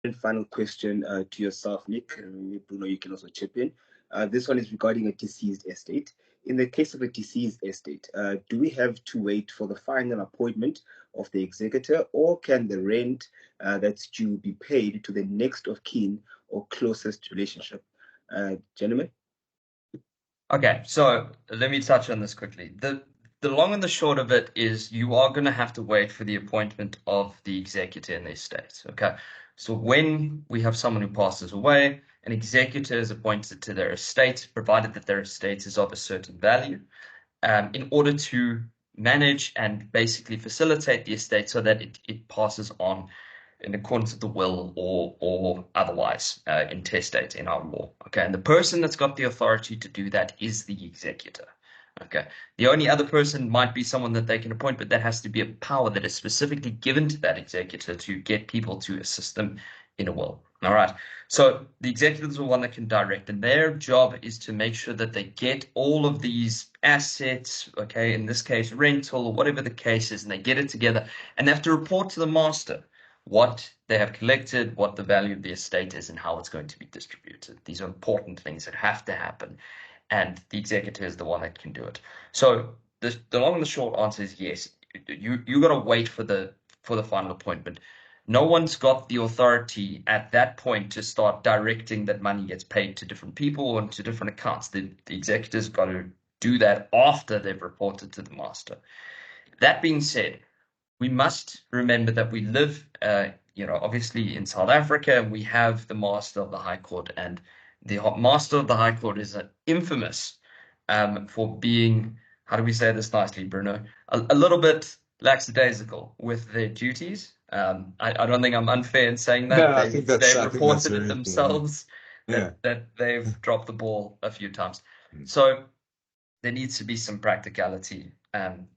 And final question to yourself, Nick, and Bruno, you can also chip in. This one is regarding a deceased estate. In the case of a deceased estate, do we have to wait for the final appointment of the executor, or can the rent that's due be paid to the next of kin or closest relationship? Gentlemen? Okay, so let me touch on this quickly. The long and the short of it is you are going to have to wait for the appointment of the executor in the estate. Okay, so when we have someone who passes away, an executor is appointed to their estate, provided that their estate is of a certain value, in order to manage and basically facilitate the estate so that it passes on in accordance with the will or otherwise intestate in our law. Okay, and the person that's got the authority to do that is the executor. Okay, the only other person might be someone that they can appoint, but that has to be a power that is specifically given to that executor to get people to assist them in a will. All right, so the executor is the one that can direct, and their job is to make sure that they get all of these assets, okay, in this case rental or whatever the case is, and they get it together, and they have to report to the master what they have collected, what the value of the estate is, and how it's going to be distributed. These are important things that have to happen, and the executor is the one that can do it. So the long and the short answer is yes. You got to wait for the final appointment. No one's got the authority at that point to start directing that money gets paid to different people and to different accounts. The executor's got to do that after they've reported to the master. That being said, we must remember that we live, obviously in South Africa, and we have the Master of the High Court, and the Master of the High Court is infamous for being, how do we say this nicely, Bruno? A little bit lackadaisical with their duties. I don't think I'm unfair in saying that. No, I think that's they've reported it very themselves that they've dropped the ball a few times. So there needs to be some practicality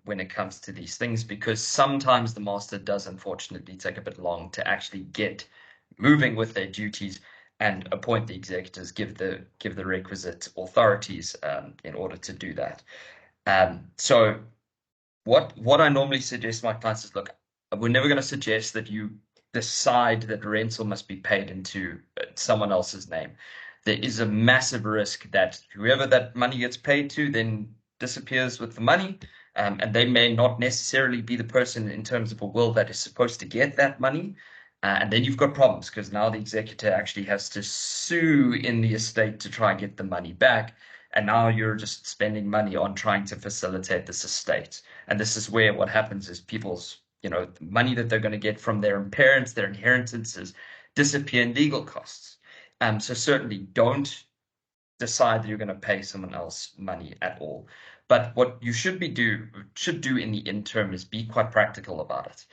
when it comes to these things, because sometimes the master does unfortunately take a bit long to actually get moving with their duties and appoint the executors, give the requisite authorities in order to do that. So what I normally suggest my clients is, look, we're never going to suggest that you decide that rental must be paid into someone else's name. There is a massive risk that whoever that money gets paid to then disappears with the money, and they may not necessarily be the person in terms of a will that is supposed to get that money. And then you've got problems, because now the executor actually has to sue in the estate to try and get the money back. And now you're just spending money on trying to facilitate this estate. And this is where what happens is people's, the money that they're going to get from their parents, their inheritances, disappear in legal costs. So certainly don't decide that you're going to pay someone else money at all. But what you should do in the interim is be quite practical about it.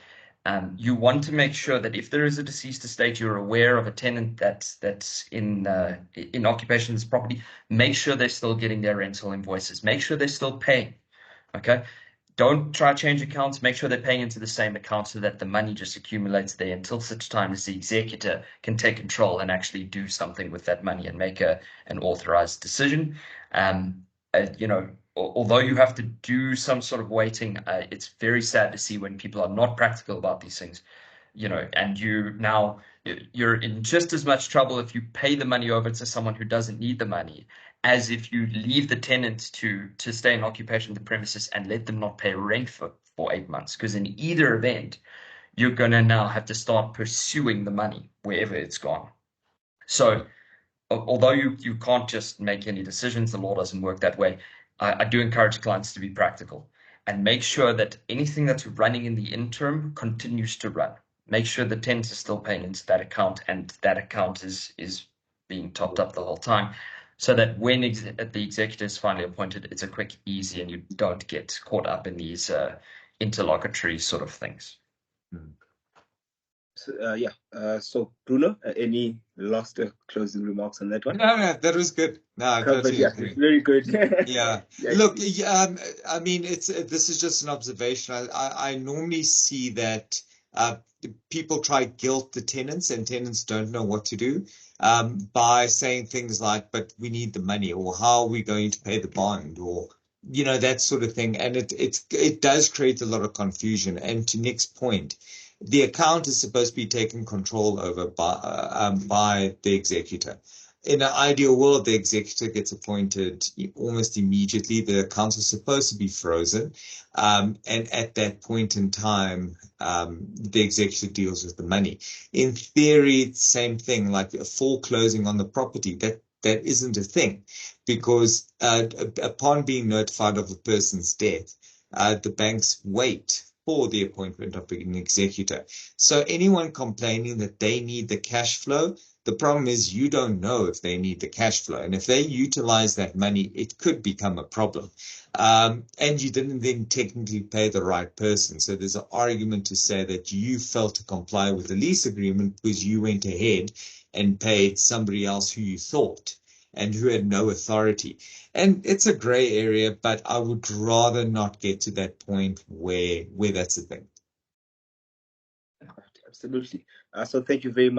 You want to make sure that if there is a deceased estate, you're aware of a tenant that's in occupation of this property. Make sure they're still getting their rental invoices. Make sure they're still paying. Okay. Don't try to change accounts. Make sure they're paying into the same account so that the money just accumulates there until such time as the executor can take control and actually do something with that money and make an authorized decision. Although you have to do some sort of waiting, it's very sad to see when people are not practical about these things, and you're in just as much trouble if you pay the money over to someone who doesn't need the money as if you leave the tenant to stay in occupation of the premises and let them not pay rent for 8 months. Because in either event, you're going to now have to start pursuing the money wherever it's gone. So although you can't just make any decisions, the law doesn't work that way. I do encourage clients to be practical and make sure that anything that's running in the interim continues to run. Make sure the tenants are still paying into that account, and that account is being topped up the whole time, so that when the executive is finally appointed, it's a quick, easy, and you don't get caught up in these interlocutory sort of things. So Bruno, any last closing remarks on that one? No, that was good. No, I totally agree. Very good. Yeah. Look, I mean, this is just an observation. I normally see that people try guilt the tenants, and tenants don't know what to do by saying things like, "But we need the money," or "How are we going to pay the bond?" or that sort of thing. And it does create a lot of confusion. And to Nick's point, the account is supposed to be taken control over by the executor. In an ideal world, the executor gets appointed almost immediately. The accounts are supposed to be frozen. And at that point in time, the executor deals with the money. In theory, same thing, like a foreclosing on the property, that isn't a thing, because upon being notified of the person's death, the banks wait for the appointment of an executor. So anyone complaining that they need the cash flow, the problem is you don't know if they need the cash flow. And if they utilize that money, it could become a problem. And you didn't then technically pay the right person. So there's an argument to say that you failed to comply with the lease agreement because you went ahead and paid somebody else who you thought and who had no authority. And it's a gray area, but I would rather not get to that point where that's a thing. Absolutely. So thank you very much.